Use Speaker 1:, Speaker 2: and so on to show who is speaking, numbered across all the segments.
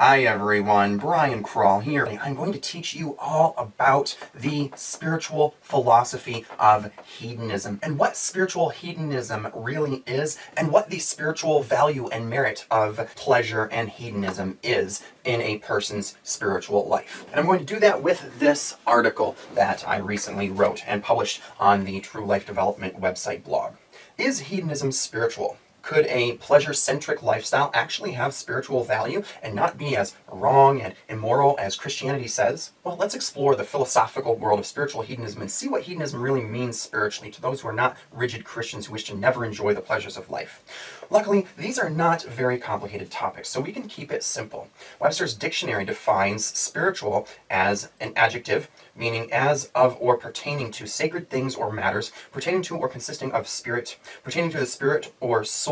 Speaker 1: Hi everyone, Brian Krall here. I'm going to teach you all about the spiritual philosophy of hedonism and what spiritual hedonism really is and what the spiritual value and merit of pleasure and hedonism is in a person's spiritual life. And I'm going to do that with this article that I recently wrote and published on the True Life Development website blog. Is hedonism spiritual? Could a pleasure-centric lifestyle actually have spiritual value and not be as wrong and immoral as Christianity says? Well, let's explore the philosophical world of spiritual hedonism and see what hedonism really means spiritually to those who are not rigid Christians who wish to never enjoy the pleasures of life. Luckily, these are not very complicated topics, so we can keep it simple. Webster's dictionary defines spiritual as an adjective, meaning as of or pertaining to sacred things or matters, pertaining to or consisting of spirit, pertaining to the spirit or soul,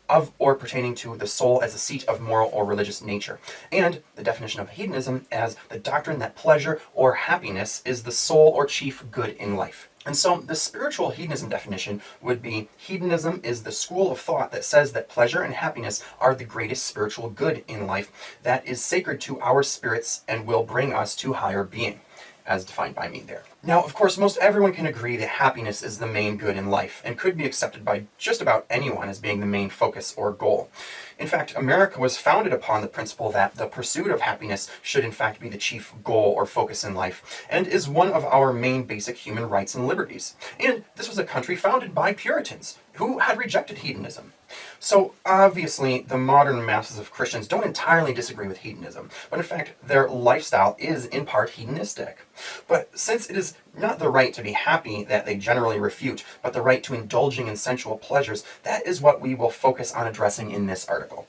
Speaker 1: of or pertaining to the soul as a seat of moral or religious nature. And the definition of hedonism as the doctrine that pleasure or happiness is the sole or chief good in life. And so the spiritual hedonism definition would be: hedonism is the school of thought that says that pleasure and happiness are the greatest spiritual good in life that is sacred to our spirits and will bring us to higher being, as defined by me there. Now, of course, most everyone can agree that happiness is the main good in life and could be accepted by just about anyone as being the main focus or goal. In fact, America was founded upon the principle that the pursuit of happiness should in fact be the chief goal or focus in life, and is one of our main basic human rights and liberties. And this was a country founded by Puritans who had rejected hedonism. So obviously the modern masses of Christians don't entirely disagree with hedonism, but in fact their lifestyle is in part hedonistic. But since it is not the right to be happy that they generally refute, but the right to indulging in sensual pleasures, that is what we will focus on addressing in this article.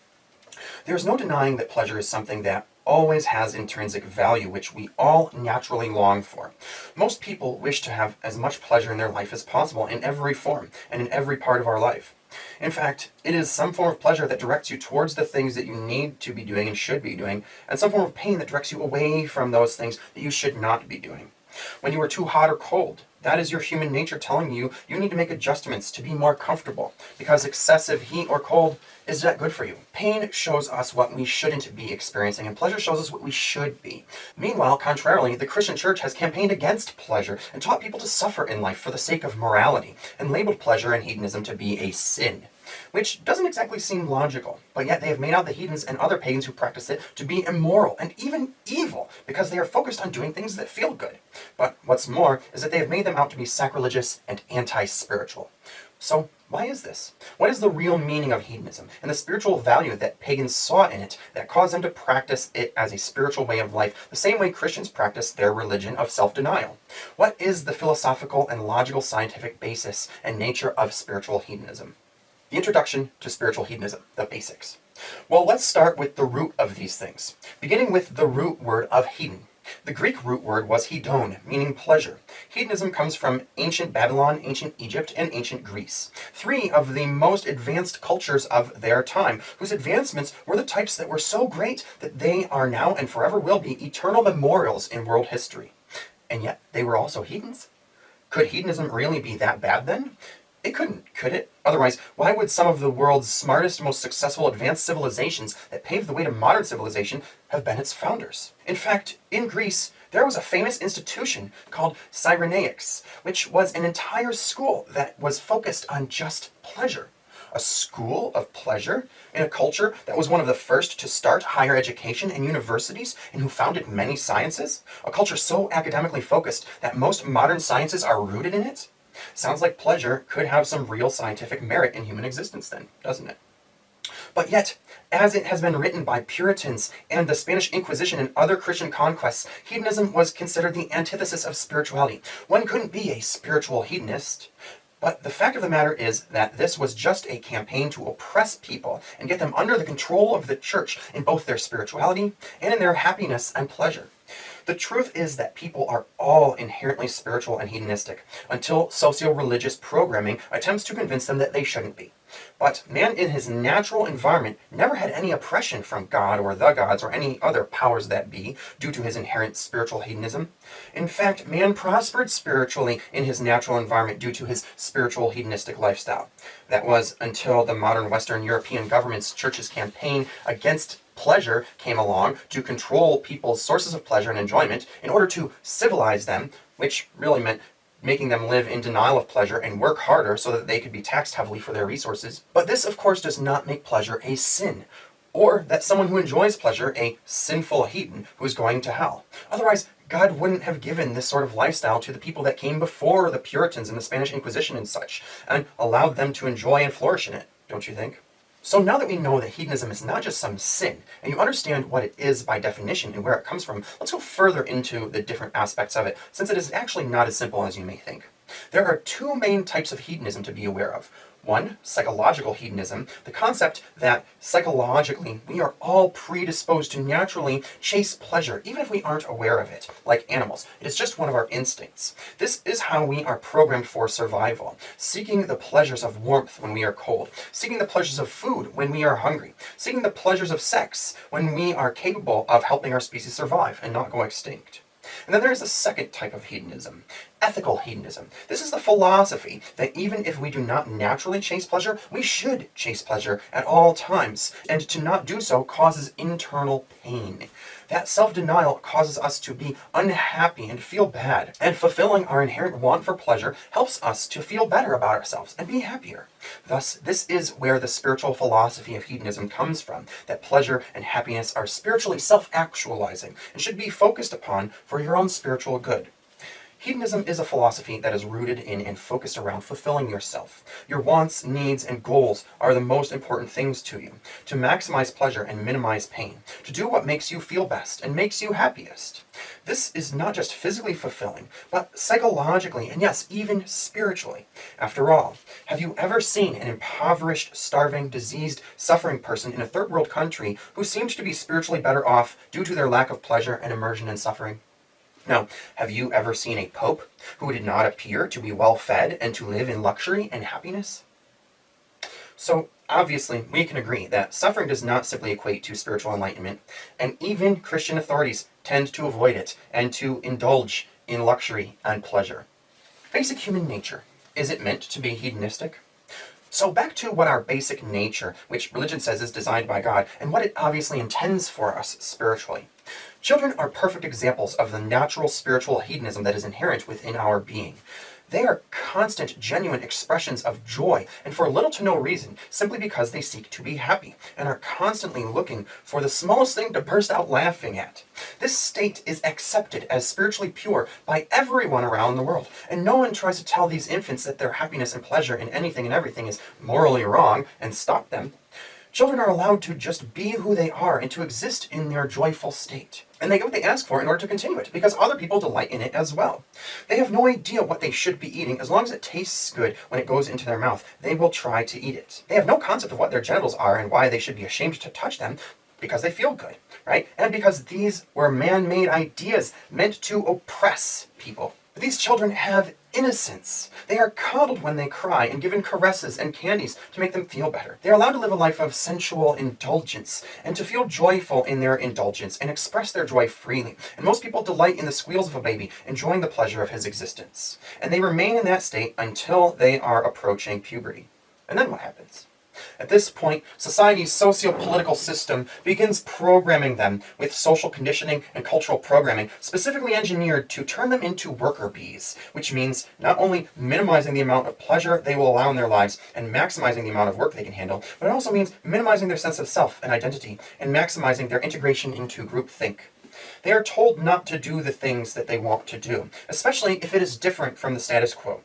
Speaker 1: There is no denying that pleasure is something that always has intrinsic value, which we all naturally long for. Most people wish to have as much pleasure in their life as possible in every form and in every part of our life. In fact, it is some form of pleasure that directs you towards the things that you need to be doing and should be doing, and some form of pain that directs you away from those things that you should not be doing. When you are too hot or cold, that is your human nature telling you you need to make adjustments to be more comfortable, because excessive heat or cold is not good for you. Pain shows us what we shouldn't be experiencing, and pleasure shows us what we should be. Meanwhile, contrarily, the Christian church has campaigned against pleasure and taught people to suffer in life for the sake of morality, and labeled pleasure and hedonism to be a sin, which doesn't exactly seem logical, but yet they have made out the heathens and other pagans who practice it to be immoral and even evil because they are focused on doing things that feel good. But what's more is that they have made them out to be sacrilegious and anti-spiritual. So why is this? What is the real meaning of hedonism and the spiritual value that pagans saw in it that caused them to practice it as a spiritual way of life, the same way Christians practice their religion of self-denial? What is the philosophical and logical scientific basis and nature of spiritual hedonism? The introduction to spiritual hedonism, the basics. Well, let's start with the root of these things, beginning with the root word of hedon. The Greek root word was hedon, meaning pleasure. Hedonism comes from ancient Babylon, ancient Egypt, and ancient Greece, three of the most advanced cultures of their time, whose advancements were the types that were so great that they are now and forever will be eternal memorials in world history. And yet, they were also hedons? Could hedonism really be that bad then? It couldn't, could it? Otherwise, why would some of the world's smartest, most successful advanced civilizations that paved the way to modern civilization have been its founders? In fact, in Greece, there was a famous institution called Cyrenaics, which was an entire school that was focused on just pleasure. A school of pleasure in a culture that was one of the first to start higher education and universities and who founded many sciences? A culture so academically focused that most modern sciences are rooted in it? Sounds like pleasure could have some real scientific merit in human existence then, doesn't it? But yet, as it has been written by Puritans and the Spanish Inquisition and other Christian conquests, hedonism was considered the antithesis of spirituality. One couldn't be a spiritual hedonist. But the fact of the matter is that this was just a campaign to oppress people and get them under the control of the church in both their spirituality and in their happiness and pleasure. The truth is that people are all inherently spiritual and hedonistic until socio-religious programming attempts to convince them that they shouldn't be. But man in his natural environment never had any oppression from God or the gods or any other powers that be due to his inherent spiritual hedonism. In fact, man prospered spiritually in his natural environment due to his spiritual hedonistic lifestyle. That was until the modern Western European governments' churches' campaign against pleasure came along to control people's sources of pleasure and enjoyment in order to civilize them, which really meant making them live in denial of pleasure and work harder so that they could be taxed heavily for their resources. But this, of course, does not make pleasure a sin, or that someone who enjoys pleasure a sinful hedon who is going to hell. Otherwise, God wouldn't have given this sort of lifestyle to the people that came before the Puritans and the Spanish Inquisition and such, and allowed them to enjoy and flourish in it, don't you think? So now that we know that hedonism is not just some sin, and you understand what it is by definition and where it comes from, let's go further into the different aspects of it, since it is actually not as simple as you may think. There are two main types of hedonism to be aware of. One, psychological hedonism, the concept that psychologically we are all predisposed to naturally chase pleasure, even if we aren't aware of it, like animals. It is just one of our instincts. This is how we are programmed for survival, seeking the pleasures of warmth when we are cold, seeking the pleasures of food when we are hungry, seeking the pleasures of sex when we are capable of helping our species survive and not go extinct. And then there's a second type of hedonism, ethical hedonism. This is the philosophy that even if we do not naturally chase pleasure, we should chase pleasure at all times, and to not do so causes internal pain. That self-denial causes us to be unhappy and feel bad, and fulfilling our inherent want for pleasure helps us to feel better about ourselves and be happier. Thus, this is where the spiritual philosophy of hedonism comes from, that pleasure and happiness are spiritually self-actualizing and should be focused upon for your own spiritual good. Hedonism is a philosophy that is rooted in and focused around fulfilling yourself. Your wants, needs, and goals are the most important things to you. To maximize pleasure and minimize pain. To do what makes you feel best and makes you happiest. This is not just physically fulfilling, but psychologically and yes, even spiritually. After all, have you ever seen an impoverished, starving, diseased, suffering person in a third world country who seemed to be spiritually better off due to their lack of pleasure and immersion in suffering? Now, have you ever seen a pope who did not appear to be well fed and to live in luxury and happiness? So, obviously, we can agree that suffering does not simply equate to spiritual enlightenment, and even Christian authorities tend to avoid it and to indulge in luxury and pleasure. Basic human nature. Is it meant to be hedonistic? So back to what our basic nature, which religion says is designed by God, and what it obviously intends for us spiritually. Children are perfect examples of the natural spiritual hedonism that is inherent within our being. They are constant, genuine expressions of joy, and for little to no reason, simply because they seek to be happy, and are constantly looking for the smallest thing to burst out laughing at. This state is accepted as spiritually pure by everyone around the world, and no one tries to tell these infants that their happiness and pleasure in anything and everything is morally wrong and stop them. Children are allowed to just be who they are and to exist in their joyful state. And they get what they ask for in order to continue it, because other people delight in it as well. They have no idea what they should be eating. As long as it tastes good when it goes into their mouth, they will try to eat it. They have no concept of what their genitals are and why they should be ashamed to touch them, because they feel good, right? And because these were man-made ideas meant to oppress people. But these children have innocence. They are coddled when they cry and given caresses and candies to make them feel better. They are allowed to live a life of sensual indulgence and to feel joyful in their indulgence and express their joy freely. And most people delight in the squeals of a baby, enjoying the pleasure of his existence. And they remain in that state until they are approaching puberty. And then what happens? At this point, society's socio-political system begins programming them with social conditioning and cultural programming specifically engineered to turn them into worker bees, which means not only minimizing the amount of pleasure they will allow in their lives and maximizing the amount of work they can handle, but it also means minimizing their sense of self and identity and maximizing their integration into groupthink. They are told not to do the things that they want to do, especially if it is different from the status quo.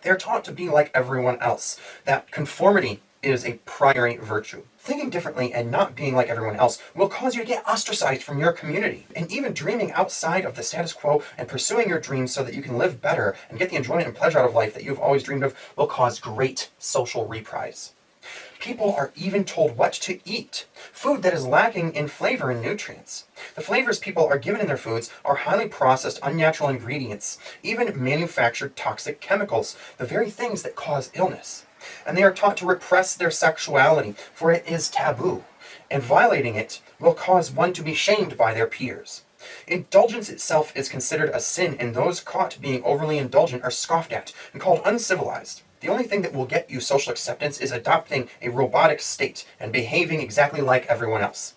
Speaker 1: They are taught to be like everyone else, that conformity is a primary virtue. Thinking differently and not being like everyone else will cause you to get ostracized from your community. And even dreaming outside of the status quo and pursuing your dreams so that you can live better and get the enjoyment and pleasure out of life that you've always dreamed of will cause great social reprise. People are even told what to eat, food that is lacking in flavor and nutrients. The flavors people are given in their foods are highly processed, unnatural ingredients, even manufactured toxic chemicals, the very things that cause illness. And they are taught to repress their sexuality, for it is taboo, and violating it will cause one to be shamed by their peers. Indulgence itself is considered a sin, and those caught being overly indulgent are scoffed at and called uncivilized. The only thing that will get you social acceptance is adopting a robotic state and behaving exactly like everyone else.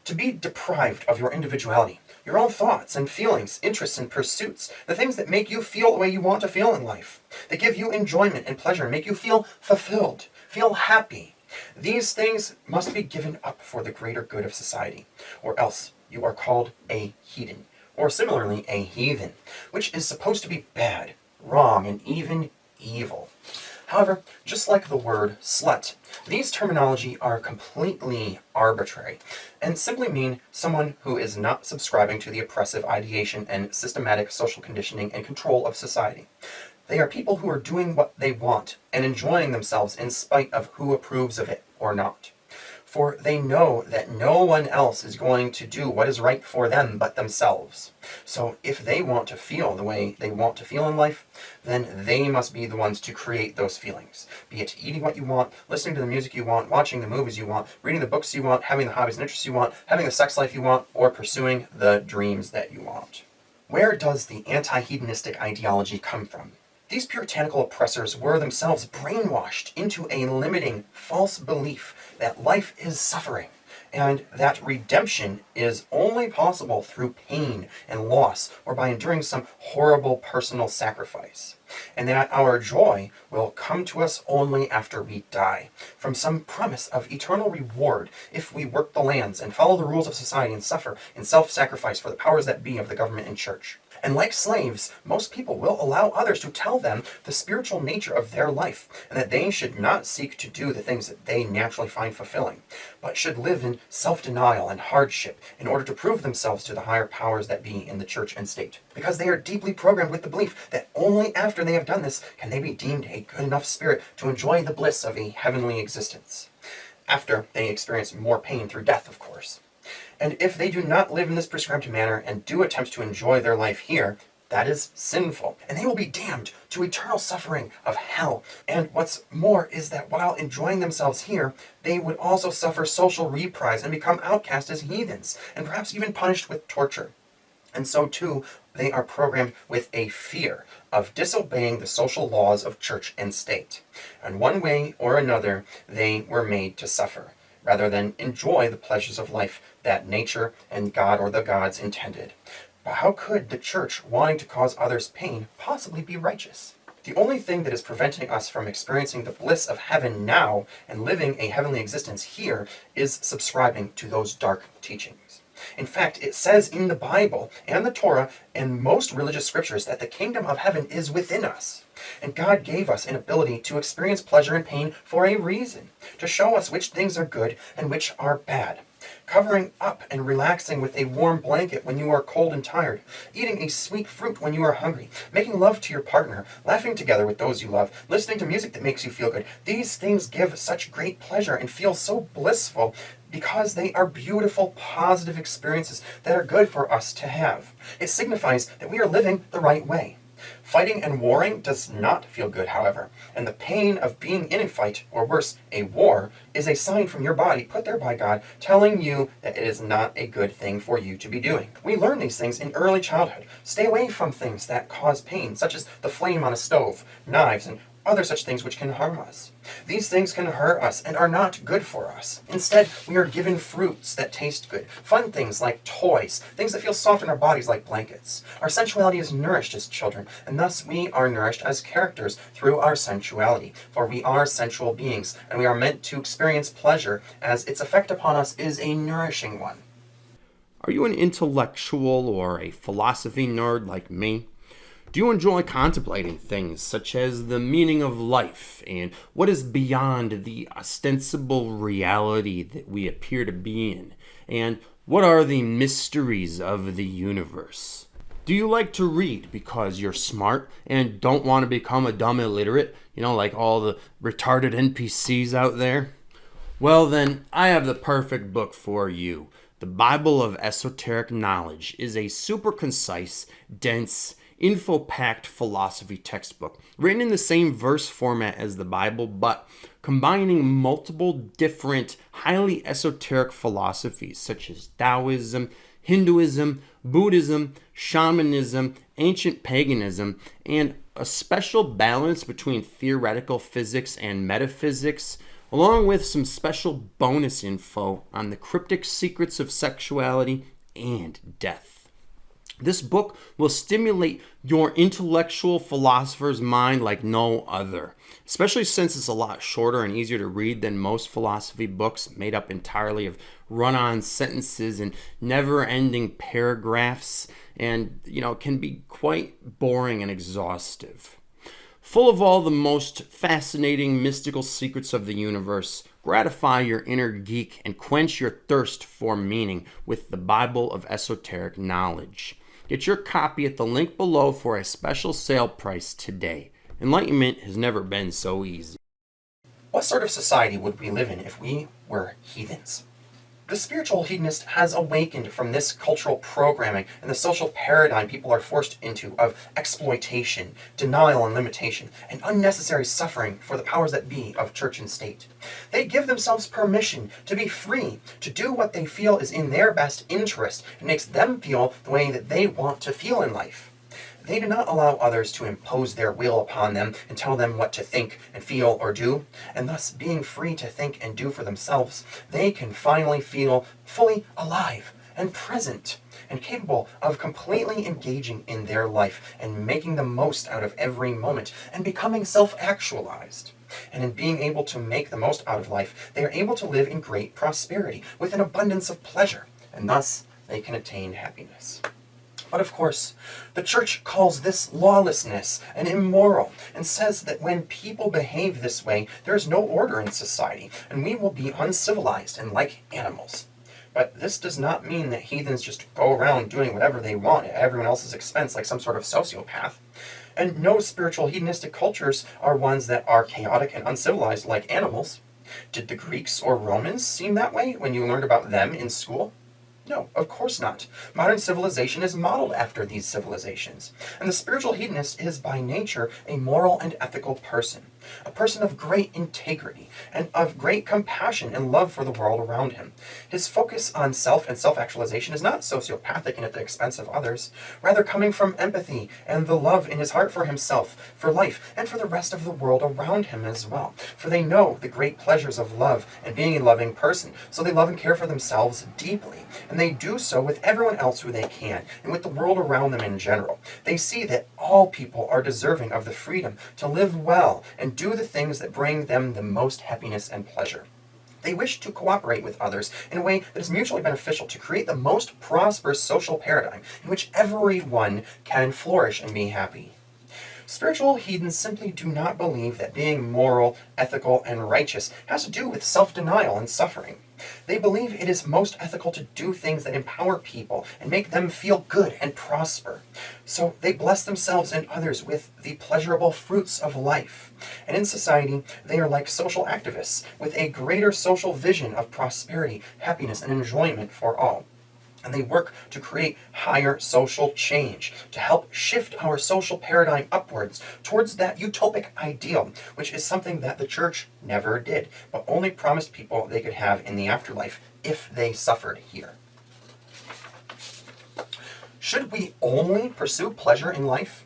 Speaker 1: To be deprived of your individuality, your own thoughts and feelings, interests and pursuits, the things that make you feel the way you want to feel in life, that give you enjoyment and pleasure and make you feel fulfilled, feel happy. These things must be given up for the greater good of society, or else you are called a heathen, or similarly a heathen, which is supposed to be bad, wrong, and even evil. However, just like the word slut, these terminology are completely arbitrary and simply mean someone who is not subscribing to the oppressive ideation and systematic social conditioning and control of society. They are people who are doing what they want and enjoying themselves in spite of who approves of it or not. For they know that no one else is going to do what is right for them but themselves. So if they want to feel the way they want to feel in life, then they must be the ones to create those feelings. Be it eating what you want, listening to the music you want, watching the movies you want, reading the books you want, having the hobbies and interests you want, having the sex life you want, or pursuing the dreams that you want. Where does the anti-hedonistic ideology come from? These puritanical oppressors were themselves brainwashed into a limiting, false belief that life is suffering, and that redemption is only possible through pain and loss, or by enduring some horrible personal sacrifice, and that our joy will come to us only after we die, from some promise of eternal reward if we work the lands and follow the rules of society and suffer in self-sacrifice for the powers that be of the government and church. And like slaves, most people will allow others to tell them the spiritual nature of their life, and that they should not seek to do the things that they naturally find fulfilling, but should live in self-denial and hardship in order to prove themselves to the higher powers that be in the church and state. Because they are deeply programmed with the belief that only after they have done this can they be deemed a good enough spirit to enjoy the bliss of a heavenly existence. After they experience more pain through death, of course. And if they do not live in this prescribed manner and do attempt to enjoy their life here, that is sinful, and they will be damned to eternal suffering of hell. And what's more is that while enjoying themselves here, they would also suffer social reprise and become outcast as heathens, and perhaps even punished with torture. And so too, they are programmed with a fear of disobeying the social laws of church and state. And one way or another, they were made to suffer, rather than enjoy the pleasures of life that nature and God or the gods intended. But how could the church, wanting to cause others pain, possibly be righteous? The only thing that is preventing us from experiencing the bliss of heaven now and living a heavenly existence here is subscribing to those dark teachings. In fact, it says in the Bible and the Torah and most religious scriptures that the kingdom of heaven is within us. And God gave us an ability to experience pleasure and pain for a reason, to show us which things are good and which are bad. Covering up and relaxing with a warm blanket when you are cold and tired, eating a sweet fruit when you are hungry, making love to your partner, laughing together with those you love, listening to music that makes you feel good. These things give such great pleasure and feel so blissful because they are beautiful, positive experiences that are good for us to have. It signifies that we are living the right way. Fighting and warring does not feel good, however, and the pain of being in a fight, or worse, a war, is a sign from your body put there by God telling you that it is not a good thing for you to be doing. We learn these things in early childhood. Stay away from things that cause pain, such as the flame on a stove, knives, and other such things which can harm us. These things can hurt us and are not good for us. Instead, we are given fruits that taste good, fun things like toys, things that feel soft in our bodies like blankets. Our sensuality is nourished as children, and thus we are nourished as characters through our sensuality, for we are sensual beings, and we are meant to experience pleasure as its effect upon us is a nourishing one.
Speaker 2: Are you an intellectual or a philosophy nerd like me? Do you enjoy contemplating things such as the meaning of life and what is beyond the ostensible reality that we appear to be in? And what are the mysteries of the universe? Do you like to read because you're smart and don't want to become a dumb illiterate, like all the retarded NPCs out there? Well then, I have the perfect book for you. The Bible of Esoteric Knowledge is a super concise, dense, info-packed philosophy textbook, written in the same verse format as the Bible, but combining multiple different, highly esoteric philosophies such as Taoism, Hinduism, Buddhism, shamanism, ancient paganism, and a special balance between theoretical physics and metaphysics, along with some special bonus info on the cryptic secrets of sexuality and death. This book will stimulate your intellectual philosopher's mind like no other, especially since it's a lot shorter and easier to read than most philosophy books made up entirely of run-on sentences and never-ending paragraphs, and, can be quite boring and exhaustive. Full of all the most fascinating mystical secrets of the universe, gratify your inner geek and quench your thirst for meaning with the Bible of esoteric knowledge. Get your copy at the link below for a special sale price today. Enlightenment has never been so easy.
Speaker 1: What sort of society would we live in if we were heathens? The spiritual hedonist has awakened from this cultural programming and the social paradigm people are forced into of exploitation, denial and limitation, and unnecessary suffering for the powers that be of church and state. They give themselves permission to be free, to do what they feel is in their best interest and makes them feel the way that they want to feel in life. They do not allow others to impose their will upon them and tell them what to think and feel or do, and thus being free to think and do for themselves, they can finally feel fully alive and present and capable of completely engaging in their life and making the most out of every moment and becoming self-actualized. And in being able to make the most out of life, they are able to live in great prosperity with an abundance of pleasure, and thus they can attain happiness. But of course, the church calls this lawlessness and immoral and says that when people behave this way, there is no order in society and we will be uncivilized and like animals. But this does not mean that heathens just go around doing whatever they want at everyone else's expense like some sort of sociopath. And no spiritual hedonistic cultures are ones that are chaotic and uncivilized like animals. Did the Greeks or Romans seem that way when you learned about them in school? No, of course not. Modern civilization is modeled after these civilizations, and the spiritual hedonist is by nature a moral and ethical person, a person of great integrity and of great compassion and love for the world around him. His focus on self and self-actualization is not sociopathic and at the expense of others, rather coming from empathy and the love in his heart for himself, for life, and for the rest of the world around him as well. For they know the great pleasures of love and being a loving person, so they love and care for themselves deeply, and they do so with everyone else who they can, and with the world around them in general. They see that all people are deserving of the freedom to live well and do the things that bring them the most happiness and pleasure. They wish to cooperate with others in a way that is mutually beneficial to create the most prosperous social paradigm in which everyone can flourish and be happy. Spiritual heathens simply do not believe that being moral, ethical, and righteous has to do with self-denial and suffering. They believe it is most ethical to do things that empower people and make them feel good and prosper. So they bless themselves and others with the pleasurable fruits of life. And in society, they are like social activists with a greater social vision of prosperity, happiness, and enjoyment for all. And they work to create higher social change, to help shift our social paradigm upwards towards that utopic ideal, which is something that the church never did, but only promised people they could have in the afterlife if they suffered here. Should we only pursue pleasure in life?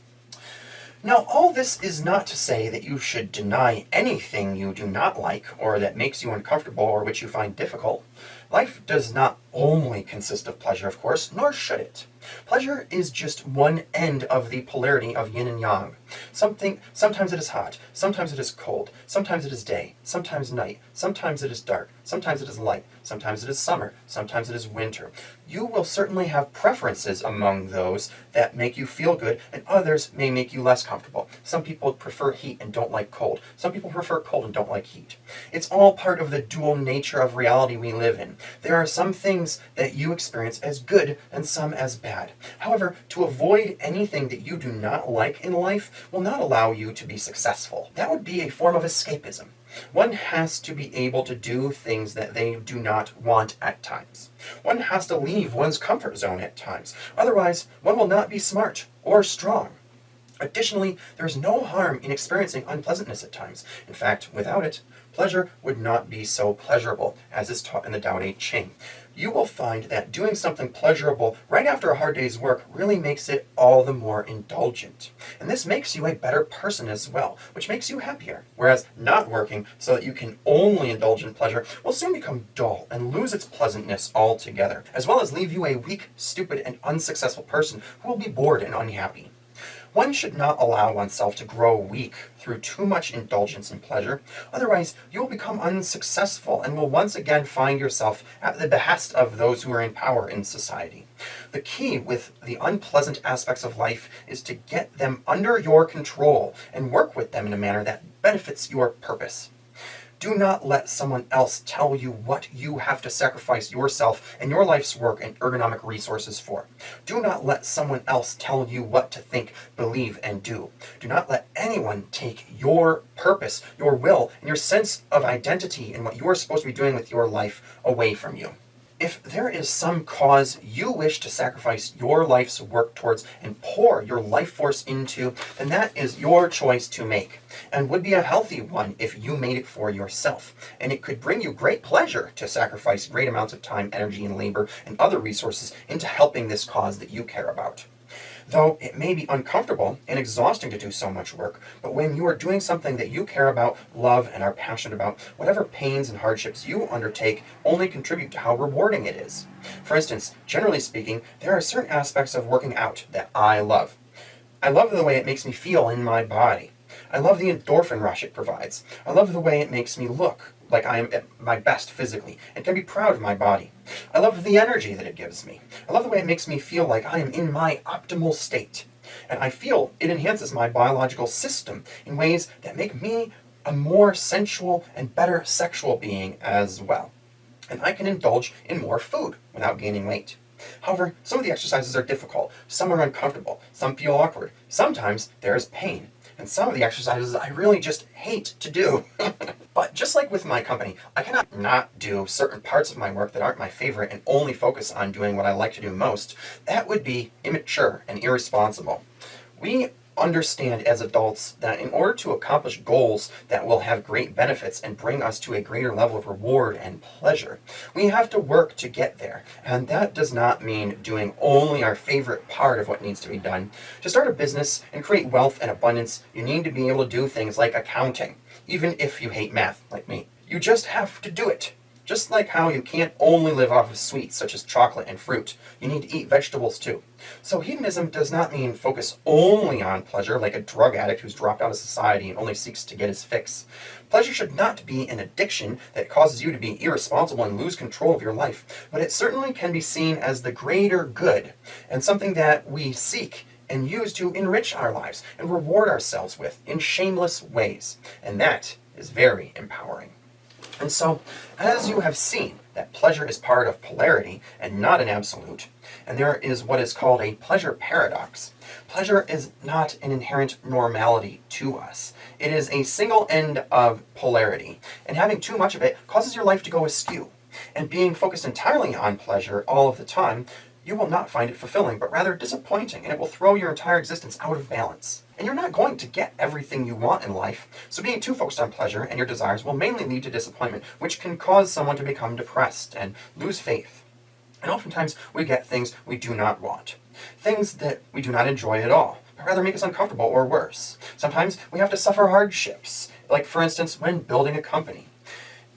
Speaker 1: Now, all this is not to say that you should deny anything you do not like, or that makes you uncomfortable, or which you find difficult. Life does not only consist of pleasure, of course, nor should it. Pleasure is just one end of the polarity of yin and yang. Sometimes it is hot, sometimes it is cold, sometimes it is day, sometimes night, sometimes it is dark, sometimes it is light, sometimes it is summer, sometimes it is winter. You will certainly have preferences among those that make you feel good, and others may make you less comfortable. Some people prefer heat and don't like cold. Some people prefer cold and don't like heat. It's all part of the dual nature of reality we live in. There are some things that you experience as good and some as bad. However, to avoid anything that you do not like in life will not allow you to be successful. That would be a form of escapism. One has to be able to do things that they do not want at times. One has to leave one's comfort zone at times. Otherwise, one will not be smart or strong. Additionally, there is no harm in experiencing unpleasantness at times. In fact, without it, pleasure would not be so pleasurable, as is taught in the Tao Te Ching. You will find that doing something pleasurable right after a hard day's work really makes it all the more indulgent. And this makes you a better person as well, which makes you happier. Whereas not working so that you can only indulge in pleasure will soon become dull and lose its pleasantness altogether, as well as leave you a weak, stupid, and unsuccessful person who will be bored and unhappy. One should not allow oneself to grow weak through too much indulgence in pleasure, otherwise you will become unsuccessful and will once again find yourself at the behest of those who are in power in society. The key with the unpleasant aspects of life is to get them under your control and work with them in a manner that benefits your purpose. Do not let someone else tell you what you have to sacrifice yourself and your life's work and ergonomic resources for. Do not let someone else tell you what to think, believe, and do. Do not let anyone take your purpose, your will, and your sense of identity and what you are supposed to be doing with your life away from you. If there is some cause you wish to sacrifice your life's work towards and pour your life force into, then that is your choice to make, and would be a healthy one if you made it for yourself. And it could bring you great pleasure to sacrifice great amounts of time, energy, and labor and other resources into helping this cause that you care about. Though it may be uncomfortable and exhausting to do so much work, but when you are doing something that you care about, love, and are passionate about, whatever pains and hardships you undertake only contribute to how rewarding it is. For instance, generally speaking, there are certain aspects of working out that I love. I love the way it makes me feel in my body. I love the endorphin rush it provides. I love the way it makes me look like I am at my best physically and can be proud of my body. I love the energy that it gives me. I love the way it makes me feel like I am in my optimal state. And I feel it enhances my biological system in ways that make me a more sensual and better sexual being as well. And I can indulge in more food without gaining weight. However, some of the exercises are difficult, some are uncomfortable, some feel awkward, sometimes there is pain. And some of the exercises I really just hate to do. But just like with my company, I cannot not do certain parts of my work that aren't my favorite and only focus on doing what I like to do most. That would be immature and irresponsible. We understand as adults that in order to accomplish goals that will have great benefits and bring us to a greater level of reward and pleasure, we have to work to get there. And that does not mean doing only our favorite part of what needs to be done. To start a business and create wealth and abundance, you need to be able to do things like accounting, even if you hate math like me. You just have to do it. Just like how you can't only live off of sweets such as chocolate and fruit, you need to eat vegetables too. So hedonism does not mean focus only on pleasure like a drug addict who's dropped out of society and only seeks to get his fix. Pleasure should not be an addiction that causes you to be irresponsible and lose control of your life, but it certainly can be seen as the greater good and something that we seek and use to enrich our lives and reward ourselves with in shameless ways. And that is very empowering. And so, as you have seen, that pleasure is part of polarity and not an absolute, and there is what is called a pleasure paradox. Pleasure is not an inherent normality to us. It is a single end of polarity, and having too much of it causes your life to go askew. And being focused entirely on pleasure all of the time, you will not find it fulfilling, but rather disappointing, and it will throw your entire existence out of balance. And you're not going to get everything you want in life, so being too focused on pleasure and your desires will mainly lead to disappointment, which can cause someone to become depressed and lose faith. And oftentimes we get things we do not want, things that we do not enjoy at all, but rather make us uncomfortable or worse. Sometimes we have to suffer hardships, like for instance when building a company,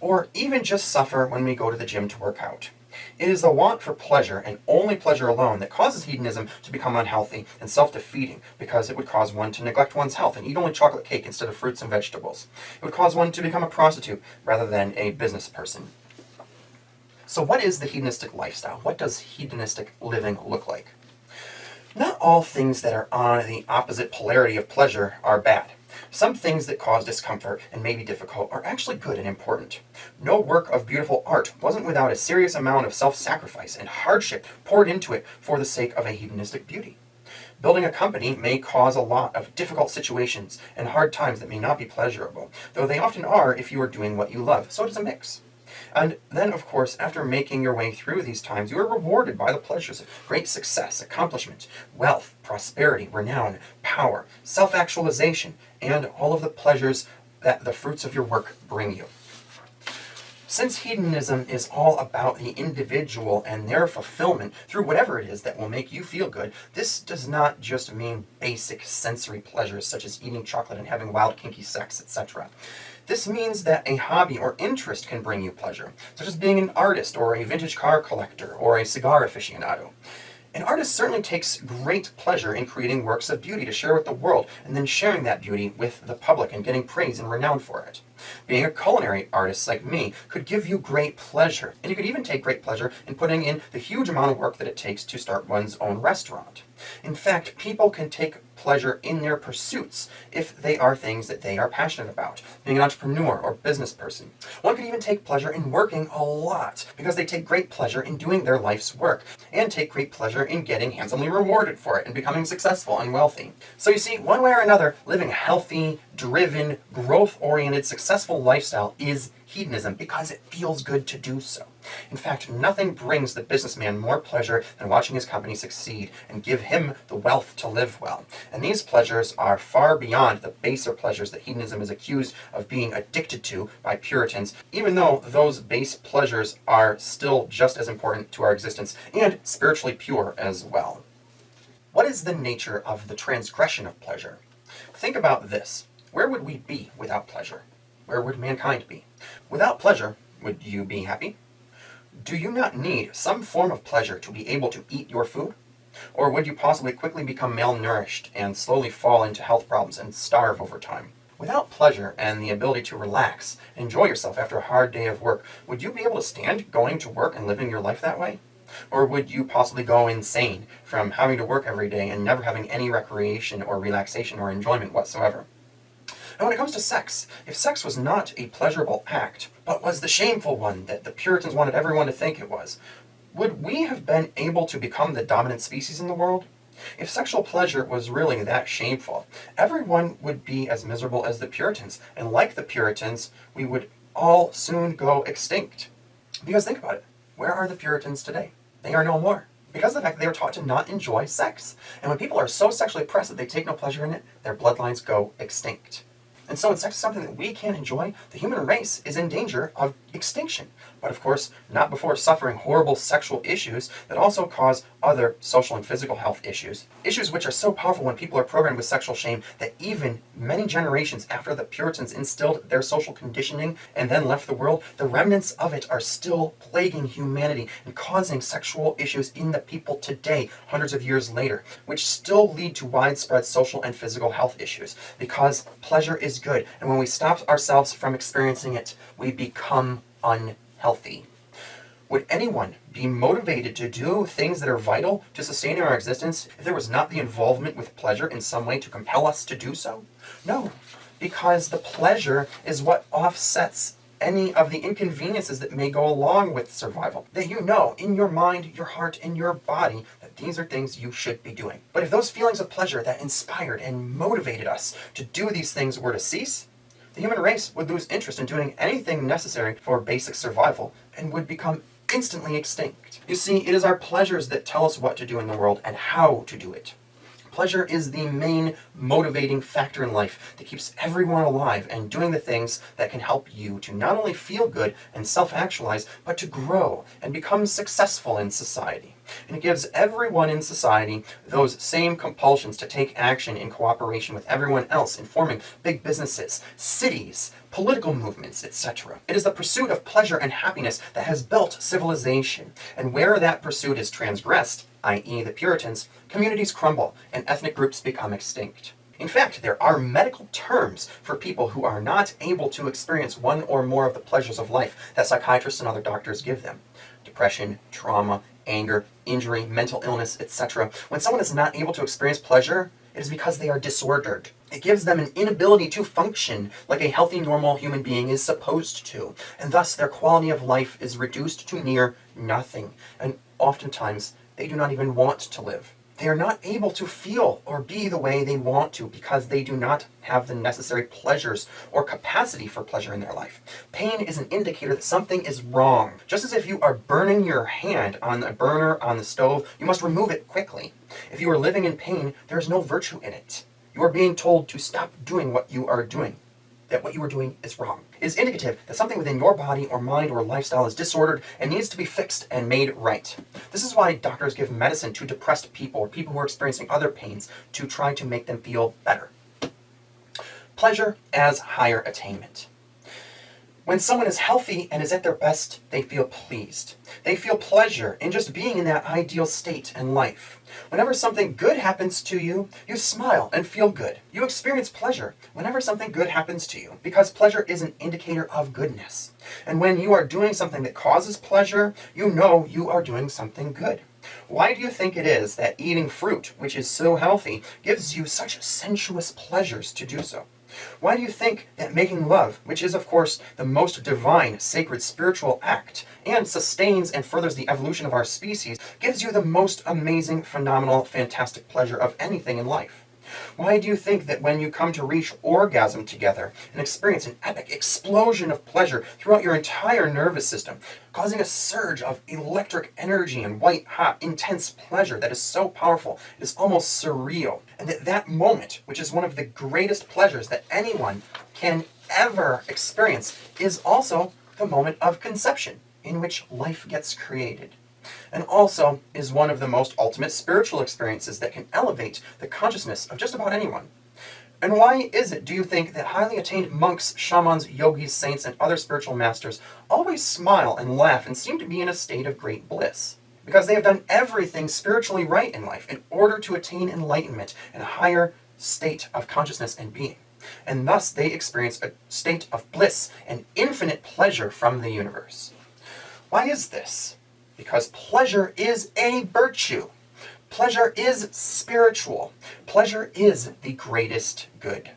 Speaker 1: or even just suffer when we go to the gym to work out. It is the want for pleasure, and only pleasure alone, that causes hedonism to become unhealthy and self-defeating, because it would cause one to neglect one's health and eat only chocolate cake instead of fruits and vegetables. It would cause one to become a prostitute rather than a business person. So what is the hedonistic lifestyle? What does hedonistic living look like? Not all things that are on the opposite polarity of pleasure are bad. Some things that cause discomfort and may be difficult are actually good and important. No work of beautiful art wasn't without a serious amount of self-sacrifice and hardship poured into it for the sake of a hedonistic beauty. Building a company may cause a lot of difficult situations and hard times that may not be pleasurable, though they often are if you are doing what you love, so it is a mix. And then, of course, after making your way through these times, you are rewarded by the pleasures of great success, accomplishment, wealth, prosperity, renown, power, self-actualization, and all of the pleasures that the fruits of your work bring you. Since hedonism is all about the individual and their fulfillment through whatever it is that will make you feel good, this does not just mean basic sensory pleasures such as eating chocolate and having wild kinky sex, etc. This means that a hobby or interest can bring you pleasure, such as being an artist or a vintage car collector or a cigar aficionado. An artist certainly takes great pleasure in creating works of beauty to share with the world, and then sharing that beauty with the public and getting praise and renown for it. Being a culinary artist like me could give you great pleasure, and you could even take great pleasure in putting in the huge amount of work that it takes to start one's own restaurant. In fact, people can take pleasure in their pursuits if they are things that they are passionate about, being an entrepreneur or business person. One could even take pleasure in working a lot because they take great pleasure in doing their life's work and take great pleasure in getting handsomely rewarded for it and becoming successful and wealthy. So you see, one way or another, living a healthy, driven, growth-oriented, successful lifestyle is hedonism because it feels good to do so. In fact, nothing brings the businessman more pleasure than watching his company succeed and give him the wealth to live well. And these pleasures are far beyond the baser pleasures that hedonism is accused of being addicted to by Puritans, even though those base pleasures are still just as important to our existence and spiritually pure as well. What is the nature of the transgression of pleasure? Think about this. Where would we be without pleasure? Where would mankind be? Without pleasure, would you be happy? Do you not need some form of pleasure to be able to eat your food? Or would you possibly quickly become malnourished and slowly fall into health problems and starve over time? Without pleasure and the ability to relax and enjoy yourself after a hard day of work, would you be able to stand going to work and living your life that way? Or would you possibly go insane from having to work every day and never having any recreation or relaxation or enjoyment whatsoever? And when it comes to sex, if sex was not a pleasurable act, but was the shameful one that the Puritans wanted everyone to think it was, would we have been able to become the dominant species in the world? If sexual pleasure was really that shameful, everyone would be as miserable as the Puritans, and like the Puritans, we would all soon go extinct. Because think about it, where are the Puritans today? They are no more. Because of the fact that they were taught to not enjoy sex. And when people are so sexually oppressed that they take no pleasure in it, their bloodlines go extinct. And so when sex is something that we can't enjoy, the human race is in danger of extinction. But of course, not before suffering horrible sexual issues that also cause other social and physical health issues. Issues which are so powerful when people are programmed with sexual shame that even many generations after the Puritans instilled their social conditioning and then left the world, the remnants of it are still plaguing humanity and causing sexual issues in the people today, hundreds of years later, which still lead to widespread social and physical health issues. Because pleasure is good, and when we stop ourselves from experiencing it, we become unhealthy. Would anyone be motivated to do things that are vital to sustaining our existence if there was not the involvement with pleasure in some way to compel us to do so? No, because the pleasure is what offsets any of the inconveniences that may go along with survival. That you know in your mind, your heart, and your body that these are things you should be doing. But if those feelings of pleasure that inspired and motivated us to do these things were to cease, the human race would lose interest in doing anything necessary for basic survival and would become instantly extinct. You see, it is our pleasures that tell us what to do in the world and how to do it. Pleasure is the main motivating factor in life that keeps everyone alive and doing the things that can help you to not only feel good and self-actualize, but to grow and become successful in society. And it gives everyone in society those same compulsions to take action in cooperation with everyone else in forming big businesses, cities, political movements, etc. It is the pursuit of pleasure and happiness that has built civilization, and where that pursuit is transgressed, i.e. the Puritans, communities crumble and ethnic groups become extinct. In fact, there are medical terms for people who are not able to experience one or more of the pleasures of life that psychiatrists and other doctors give them. Depression, trauma, anger, injury, mental illness, etc. When someone is not able to experience pleasure, it is because they are disordered. It gives them an inability to function like a healthy, normal human being is supposed to, and thus their quality of life is reduced to near nothing, and oftentimes they do not even want to live. They are not able to feel or be the way they want to because they do not have the necessary pleasures or capacity for pleasure in their life. Pain is an indicator that something is wrong. Just as if you are burning your hand on a burner on the stove, you must remove it quickly. If you are living in pain, there is no virtue in it. You are being told to stop doing what you are doing, that what you are doing is wrong. It is indicative that something within your body or mind or lifestyle is disordered and needs to be fixed and made right. This is why doctors give medicine to depressed people or people who are experiencing other pains to try to make them feel better. Pleasure as higher attainment. When someone is healthy and is at their best, they feel pleased. They feel pleasure in just being in that ideal state in life. Whenever something good happens to you, you smile and feel good. You experience pleasure whenever something good happens to you, because pleasure is an indicator of goodness. And when you are doing something that causes pleasure, you know you are doing something good. Why do you think it is that eating fruit, which is so healthy, gives you such sensuous pleasures to do so? Why do you think that making love, which is of course the most divine, sacred, spiritual act, and sustains and furthers the evolution of our species, gives you the most amazing, phenomenal, fantastic pleasure of anything in life? Why do you think that when you come to reach orgasm together and experience an epic explosion of pleasure throughout your entire nervous system, causing a surge of electric energy and white-hot, intense pleasure that is so powerful, it is almost surreal, and that moment, which is one of the greatest pleasures that anyone can ever experience, is also the moment of conception, in which life gets created, and also is one of the most ultimate spiritual experiences that can elevate the consciousness of just about anyone. And why is it, do you think, that highly attained monks, shamans, yogis, saints, and other spiritual masters always smile and laugh and seem to be in a state of great bliss? Because they have done everything spiritually right in life in order to attain enlightenment and a higher state of consciousness and being. And thus they experience a state of bliss and infinite pleasure from the universe. Why is this? Because pleasure is a virtue. Pleasure is spiritual. Pleasure is the greatest good.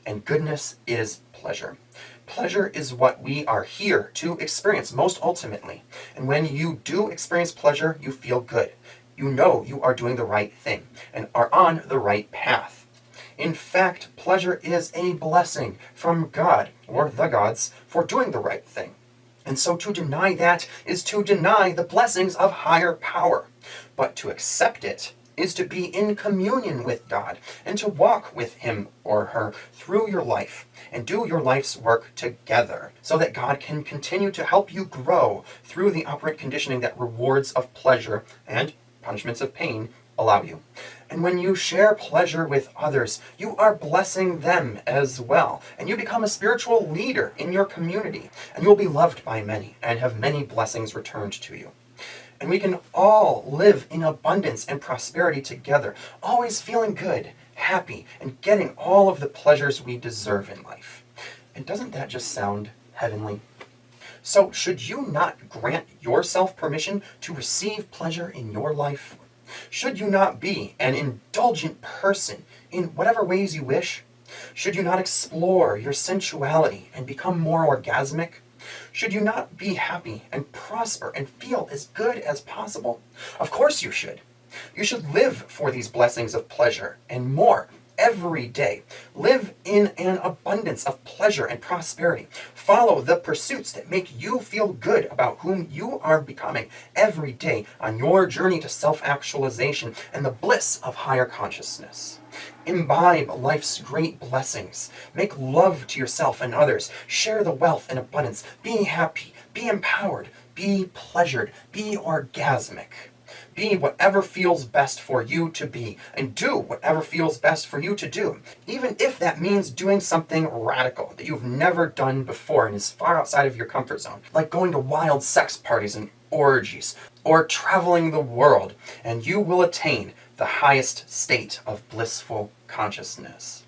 Speaker 1: And goodness is pleasure. Pleasure is what we are here to experience most ultimately. And when you do experience pleasure, you feel good. You know you are doing the right thing and are on the right path. In fact, pleasure is a blessing from God or the gods for doing the right thing. And so to deny that is to deny the blessings of higher power. But to accept it is to be in communion with God and to walk with him or her through your life and do your life's work together so that God can continue to help you grow through the operant conditioning that rewards of pleasure and punishments of pain allow you. And when you share pleasure with others, you are blessing them as well. And you become a spiritual leader in your community. And you will be loved by many and have many blessings returned to you. And we can all live in abundance and prosperity together, always feeling good, happy, and getting all of the pleasures we deserve in life. And doesn't that just sound heavenly? So should you not grant yourself permission to receive pleasure in your life? Should you not be an indulgent person in whatever ways you wish? Should you not explore your sensuality and become more orgasmic? Should you not be happy and prosper and feel as good as possible? Of course you should. You should live for these blessings of pleasure and more every day. Live in an abundance of pleasure and prosperity. Follow the pursuits that make you feel good about whom you are becoming every day on your journey to self-actualization and the bliss of higher consciousness. Imbibe life's great blessings. Make love to yourself and others. Share the wealth and abundance. Be happy. Be empowered. Be pleasured. Be orgasmic. Be whatever feels best for you to be, and do whatever feels best for you to do, even if that means doing something radical that you've never done before and is far outside of your comfort zone, like going to wild sex parties and orgies, or traveling the world, and you will attain the highest state of blissful consciousness.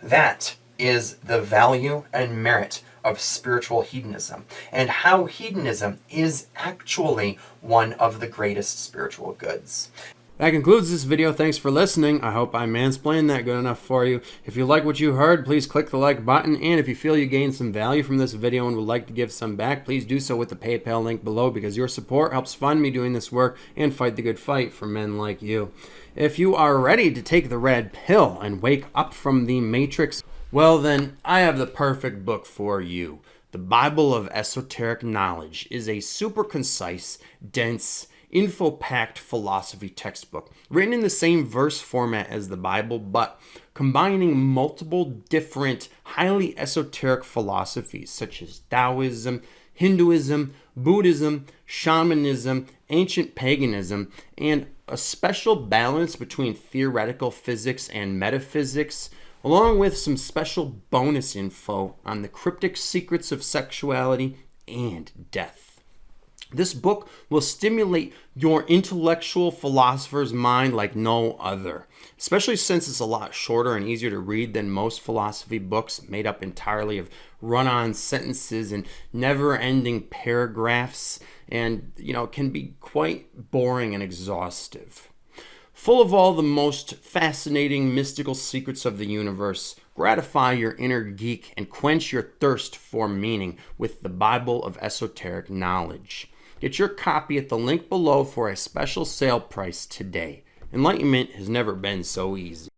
Speaker 1: That is the value and merit of spiritual hedonism, and how hedonism is actually one of the greatest spiritual goods.
Speaker 2: That concludes this video. Thanks for listening. I hope I mansplained that good enough for you. If you like what you heard, please click the like button. And if you feel you gained some value from this video and would like to give some back, please do so with the PayPal link below, because your support helps fund me doing this work and fight the good fight for men like you. If you are ready to take the red pill and wake up from the matrix, well then, I have the perfect book for you. The Bible of Esoteric Knowledge is a super concise, dense, info-packed philosophy textbook, written in the same verse format as the Bible, but combining multiple different, highly esoteric philosophies such as Taoism, Hinduism, Buddhism, shamanism, ancient paganism, and a special balance between theoretical physics and metaphysics, along with some special bonus info on the cryptic secrets of sexuality and death. This book will stimulate your intellectual philosopher's mind like no other, especially since it's a lot shorter and easier to read than most philosophy books made up entirely of run-on sentences and never-ending paragraphs, and, can be quite boring and exhaustive. Full of all the most fascinating mystical secrets of the universe, gratify your inner geek and quench your thirst for meaning with the Bible of Esoteric Knowledge. Get your copy at the link below for a special sale price today. Enlightenment has never been so easy.